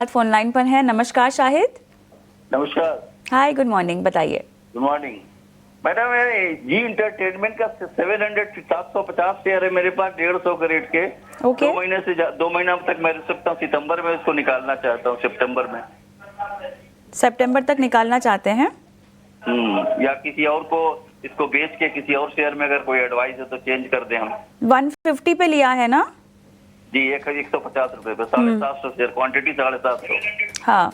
Phone line पर है। नमस्कार शाहिद। नमस्कार। हाय, गुड मॉर्निंग, बताइए। Good morning madam. G entertainment का 750 शेयर है मेरे पास, 150 के रेट के। ओके। 2 महीना तक मैं रख सकता हूँ। सितंबर में उसको निकालना चाहता हूँ, सितंबर में। सितंबर तक निकालना चाहते हैं? या किसी और को इसको बेच के किसी और शेयर में अगर कोई एडवाइस है तो चेंज कर दें हम। 150 पे लिया है ना? जी 150 रुपए पे 750 शेयर, क्वांटिटी 750। हाँ,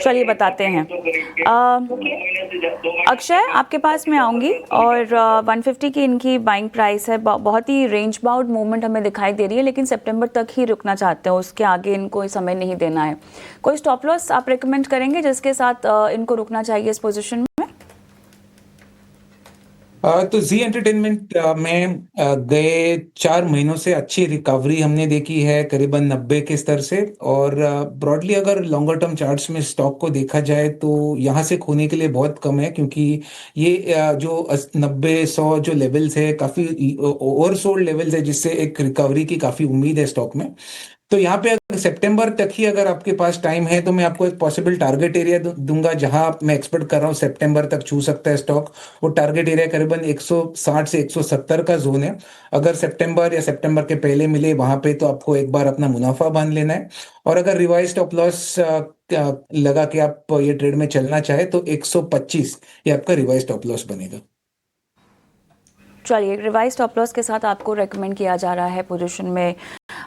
चलिए बताते हैं। अक्षय, आपके पास मैं आऊँगी और 150 की इनकी बाइंग प्राइस है। बहुत ही रेंज बाउंड मूवमेंट हमें दिखाई दे रही है, लेकिन सितंबर तक ही रुकना चाहते हैं, उसके आगे इनको समय नहीं देना है। कोई स्टॉप लॉस आप रेकमेंड करेंगे जिसके साथ इनको रुकना चाहिए इस पोजीशन में? तो जी एंटरटेनमेंट में गए 4 महीनों से अच्छी रिकवरी हमने देखी है, करीबन 90 के स्तर से। और ब्रॉडली अगर लॉन्गर टर्म चार्ट्स में स्टॉक को देखा जाए तो यहाँ से खोने के लिए बहुत कम है, क्योंकि ये जो 90-100 जो लेवल्स है काफ़ी ओवरसोल्ड लेवल्स है, जिससे एक रिकवरी की काफ़ी उम्मीद है स्टॉक में। तो यहाँ पे अगर सितंबर तक ही अगर आपके पास टाइम है तो मैं आपको एक पॉसिबल टारगेट एरिया दूंगा, जहां मैं एक्सपेक्ट कर रहा हूँ सितंबर तक छू सकता है स्टॉक। वो टारगेट एरिया करीबन 160 से 170 का जोन है। अगर सितंबर या सितंबर के पहले मिले वहां पे तो आपको एक बार अपना मुनाफा बांध लेना है। और अगर रिवाइज स्टॉप लॉस लगा के आप ये ट्रेड में चलना चाहे तो 125 ये आपका रिवाइज स्टॉप लॉस बनेगा। चलिए, रिवाइज स्टॉप लॉस के साथ आपको रेकमेंड किया जा रहा है पोजीशन में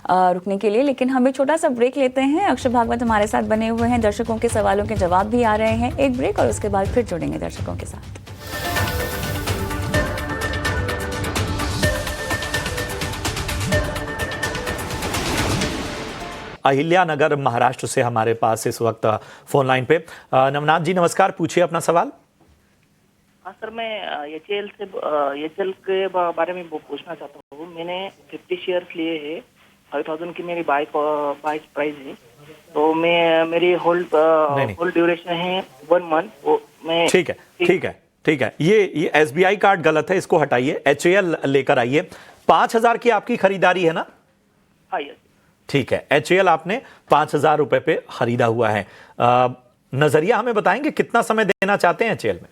रुकने के लिए, लेकिन हम एक छोटा सा ब्रेक लेते हैं। अक्षय भागवत हमारे साथ बने हुए हैं, दर्शकों के सवालों के जवाब भी आ रहे हैं। एक ब्रेक और उसके बाद फिर जुड़ेंगे दर्शकों के साथ। अहिल्या नगर महाराष्ट्र से हमारे पास इस वक्त फोन लाइन पे नवनाथ जी, नमस्कार, पूछिए अपना सवाल। हाँ सर, मैं एचएल के बारे में पूछना चाहता हूँ। मैंने 50 शेयर्स लिए हैं, 5000 की मेरी बाइक प्राइस है। तो मेरी होल्ड ड्यूरेशन है 1 मंथ। ठीक है। ये एसबीआई कार्ड गलत है, इसको हटाइए, एचएएल लेकर आइए। 5000 की आपकी खरीदारी है ना? हाँ यस। ठीक है, एचएएल आपने 5000 रुपए पे खरीदा हुआ है। नजरिया हमें बताएंगे कितना समय देना चाहते हैं एचएएल में?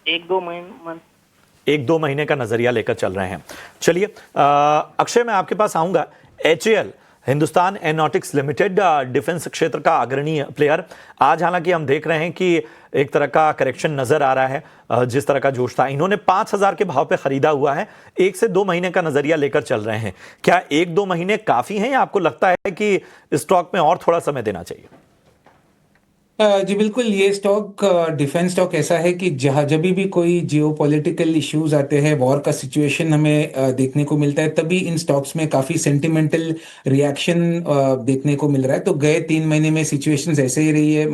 1-2 महीने का नजरिया लेकर चल रहे हैं। चलिए अक्षय, मैं आपके पास आऊंगा। HAL Hindustan aeronautics limited, defence क्षेत्र का अग्रणी प्लेयर। आज हालांकि हम देख रहे हैं कि एक तरह का करेक्शन नजर आ रहा है। जिस तरह का जोश था, इन्होंने 5000 के भाव पे खरीदा हुआ है। 1 से 2 महीने का नजरिया लेकर चल रहे हैं। क्या 1-2 महीने काफी हैं या आपको लगता है कि स्टॉक में और थोड़ा समय देना चाहिए? जी बिल्कुल, ये स्टॉक डिफेंस स्टॉक ऐसा है कि जहाँ जब भी कोई जियोपॉलिटिकल इश्यूज आते हैं, वॉर का सिचुएशन हमें देखने को मिलता है, तभी इन स्टॉक्स में काफ़ी सेंटिमेंटल रिएक्शन देखने को मिल रहा है। तो गए 3 महीने में सिचुएशंस ऐसे ही रही है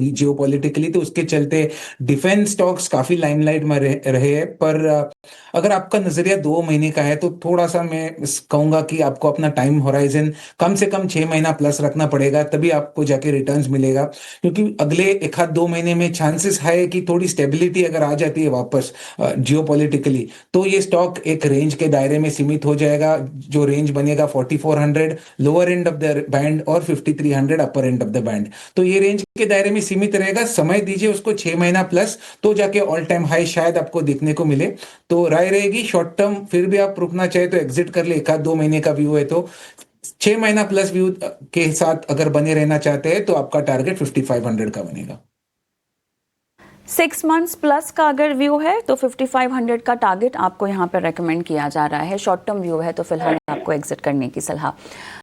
जियोपॉलिटिकली, तो उसके चलते डिफेंस स्टॉक्स काफ़ी लाइमलाइट में रहे हैं। पर अगर आपका नज़रिया 2 महीने का है तो थोड़ा सा मैं कहूँगा कि आपको अपना टाइम होराइजन कम से कम 6 महीना प्लस रखना पड़ेगा, तभी आपको जाके रिटर्न्स मिलेगा। क्योंकि अगले 1-2 महीने में चांसेस है कि थोड़ी स्टेबिलिटी अगर आ जाती है वापस जियोपॉलिटिकली, तो ये स्टॉक एक रेंज के दायरे में सीमित हो जाएगा। जो रेंज बनेगा 4400 lower end of the band और 5300 अपर एंड ऑफ द बैंड। तो ये रेंज के दायरे में सीमित रहेगा। समय दीजिए उसको 6 महीना प्लस, तो जाके ऑल टाइम हाई शायद आपको देखने को मिले। तो राय रहेगी शॉर्ट टर्म फिर भी आप रुकना चाहे तो एग्जिट कर ले। 1-2 महीने का व्यू है तो 6 महीना प्लस व्यू के साथ अगर बने रहना चाहते हैं तो आपका टारगेट 5500 का बनेगा। 6 मंथ्स प्लस का अगर व्यू है तो 5500 का टारगेट आपको यहाँ पर रेकमेंड किया जा रहा है। शॉर्ट टर्म व्यू है तो फिलहाल आपको एग्जिट करने की सलाह।